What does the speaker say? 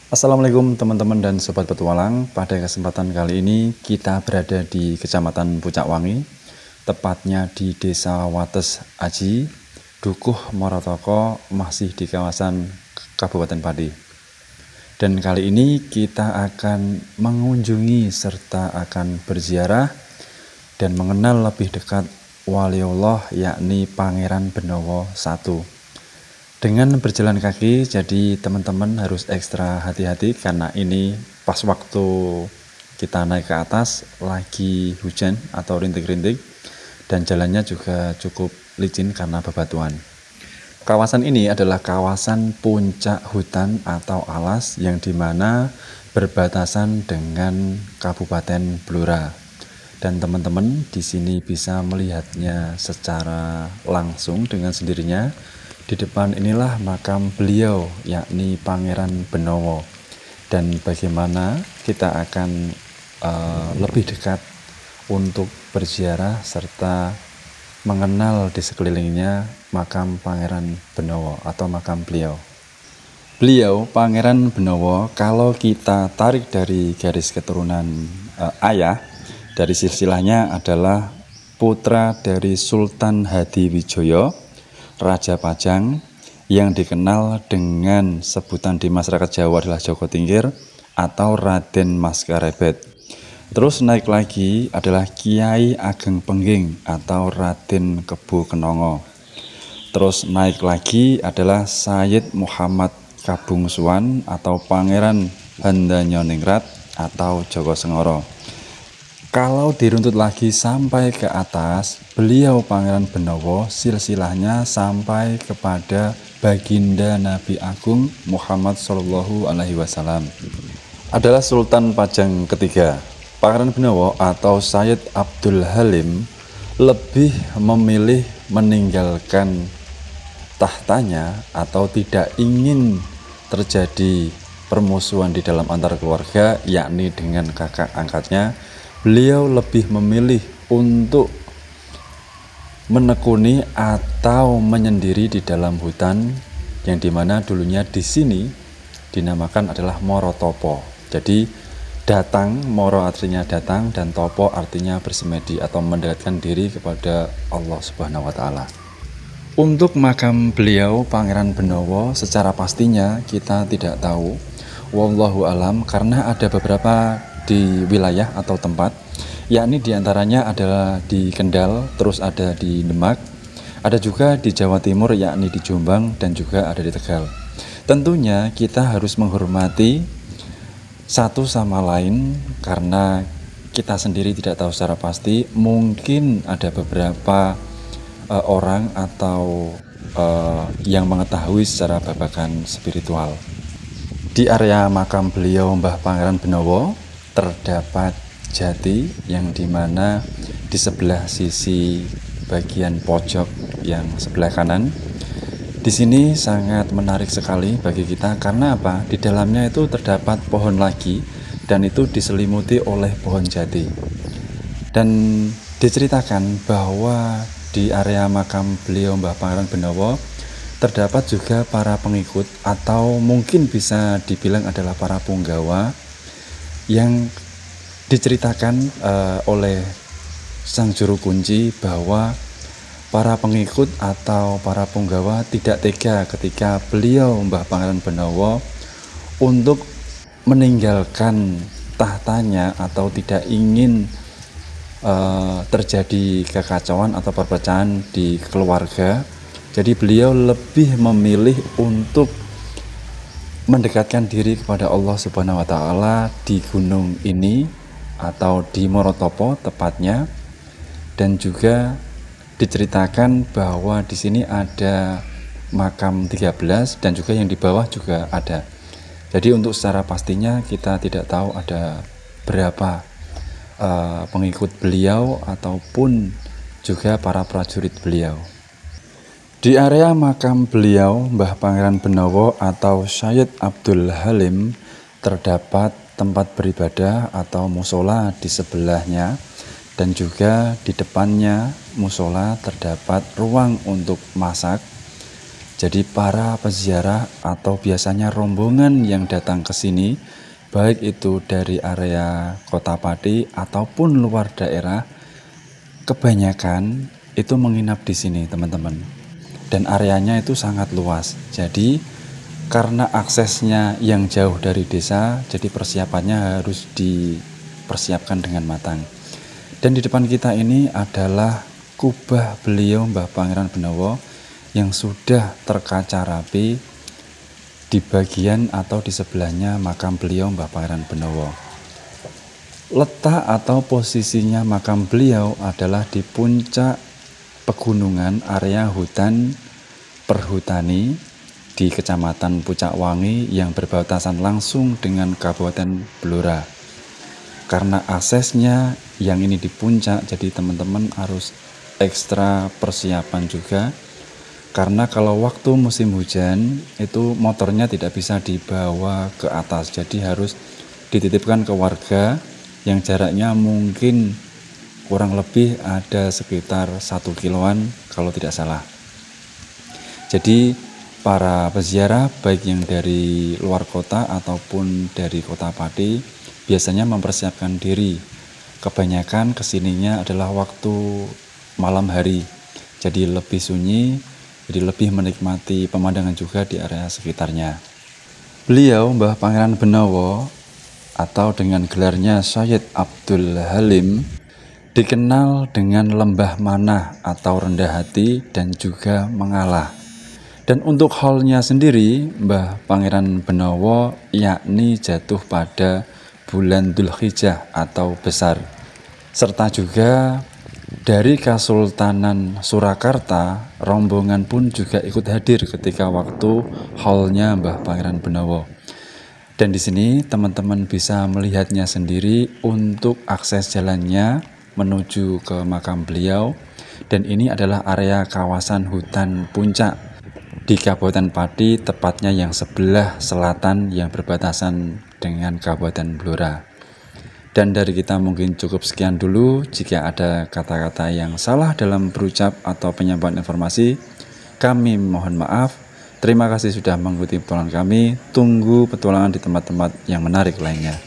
Assalamualaikum teman-teman dan sobat petualang. Pada kesempatan kali ini kita berada di Kecamatan Pucak Wangi, tepatnya di Desa Wates Aji, Dukuh Morotoko, masih di kawasan Kabupaten Pati. Dan kali ini kita akan mengunjungi serta akan berziarah dan mengenal lebih dekat waliullah, yakni Pangeran Benowo I. Dengan berjalan kaki, jadi teman-teman harus ekstra hati-hati karena ini pas waktu kita naik ke atas lagi hujan atau rintik-rintik dan jalannya juga cukup licin karena bebatuan. Kawasan ini adalah kawasan puncak hutan atau alas yang dimana berbatasan dengan Kabupaten Blora. Dan teman-teman di sini bisa melihatnya secara langsung dengan sendirinya. Di depan inilah makam beliau, yakni Pangeran Benowo. Dan bagaimana kita akan lebih dekat untuk berziarah serta mengenal di sekelilingnya makam Pangeran Benowo atau makam beliau. Beliau Pangeran Benowo, kalau kita tarik dari garis keturunan ayah, dari silsilahnya adalah putra dari Sultan Hadiwijoyo, Raja Pajang, yang dikenal dengan sebutan di masyarakat Jawa adalah Joko Tingkir atau Raden Mas Karebet. Terus naik lagi adalah Kiai Ageng Pengging atau Raden Kebo Kenongo. Terus naik lagi adalah Sayyid Muhammad Kabungsuan atau Pangeran Handanyoningrat atau Joko Sengoro. Kalau diruntut lagi sampai ke atas, beliau Pangeran Benowo silsilahnya sampai kepada baginda Nabi Agung Muhammad Shallallahu Alaihi Wasallam. Adalah Sultan Pajang ketiga. Pangeran Benowo atau Sayyid Abdul Halim lebih memilih meninggalkan tahtanya atau tidak ingin terjadi permusuhan di dalam antar keluarga, yakni dengan kakak angkatnya. Beliau lebih memilih untuk menekuni atau menyendiri di dalam hutan yang dimana dulunya di sini dinamakan adalah Morotopo. Jadi datang, Moro artinya datang dan Topo artinya bersemedi atau mendekatkan diri kepada Allah Subhanahu wa Ta'ala. Untuk makam beliau Pangeran Benowo secara pastinya kita tidak tahu, wallahu alam, karena ada beberapa di wilayah atau tempat, yakni diantaranya adalah di Kendal, terus ada di Demak, ada juga di Jawa Timur yakni di Jombang, dan juga ada di Tegal. Tentunya kita harus menghormati satu sama lain karena kita sendiri tidak tahu secara pasti, mungkin ada beberapa orang atau yang mengetahui secara babakan spiritual. Di area makam beliau Mbah Pangeran Benowo terdapat jati yang dimana di sebelah sisi bagian pojok yang sebelah kanan. Di sini sangat menarik sekali bagi kita karena apa? Di dalamnya itu terdapat pohon lagi dan itu diselimuti oleh pohon jati. Dan diceritakan bahwa di area makam beliau Mbah Pangeran Benowo terdapat juga para pengikut atau mungkin bisa dibilang adalah para punggawa yang diceritakan oleh sang juru kunci bahwa para pengikut atau para punggawa tidak tega ketika beliau Mbah Pangeran Benowo untuk meninggalkan tahtanya atau tidak ingin terjadi kekacauan atau perpecahan di keluarga. Jadi beliau lebih memilih untuk mendekatkan diri kepada Allah Subhanahu wa Ta'ala di gunung ini atau di Morotopo tepatnya. Dan juga diceritakan bahwa di sini ada makam 13 dan juga yang di bawah juga ada. Jadi untuk secara pastinya kita tidak tahu ada berapa pengikut beliau ataupun juga para prajurit beliau. Di area makam beliau Mbah Pangeran Benowo atau Sayyid Abdul Halim terdapat tempat beribadah atau musola di sebelahnya, dan juga di depannya musola terdapat ruang untuk masak Jadi para peziarah atau biasanya rombongan yang datang ke sini, baik itu dari area Kota Pati ataupun luar daerah, kebanyakan itu menginap di sini, teman-teman. Dan areanya itu sangat luas. Jadi karena aksesnya yang jauh dari desa, jadi persiapannya harus dipersiapkan dengan matang. Dan di depan kita ini adalah kubah beliau Mbah Pangeran Benowo yang sudah terkaca rapi di bagian atau di sebelahnya makam beliau Mbah Pangeran Benowo. Letak atau posisinya makam beliau adalah di puncak pegunungan area hutan perhutani di Kecamatan Pucak Wangi yang berbatasan langsung dengan Kabupaten Blora. Karena aksesnya yang ini di puncak, jadi teman-teman harus ekstra persiapan juga. Karena kalau waktu musim hujan itu motornya tidak bisa dibawa ke atas, jadi harus dititipkan ke warga yang jaraknya mungkin kurang lebih ada sekitar 1 kiloan kalau tidak salah. Jadi para peziarah baik yang dari luar kota ataupun dari Kota Pati biasanya mempersiapkan diri. Kebanyakan kesininya adalah waktu malam hari, jadi lebih sunyi, jadi lebih menikmati pemandangan juga di area sekitarnya. Beliau Mbah Pangeran Benowo atau dengan gelarnya Syed Abdul Halim dikenal dengan lembah manah atau rendah hati dan juga mengalah. Dan untuk haulnya sendiri, Mbah Pangeran Benowo yakni jatuh pada bulan Dzulhijjah atau besar. Serta juga dari Kesultanan Surakarta, rombongan pun juga ikut hadir ketika waktu haulnya Mbah Pangeran Benowo. Dan di sini teman-teman bisa melihatnya sendiri untuk akses jalannya menuju ke makam beliau. Dan ini adalah area kawasan hutan puncak di Kabupaten Pati, tepatnya yang sebelah selatan yang berbatasan dengan Kabupaten Blora. Dan dari kita mungkin cukup sekian dulu. Jika ada kata-kata yang salah dalam berucap atau penyampaian informasi, kami mohon maaf. Terima kasih sudah mengikuti petualangan kami. Tunggu petualangan di tempat-tempat yang menarik lainnya.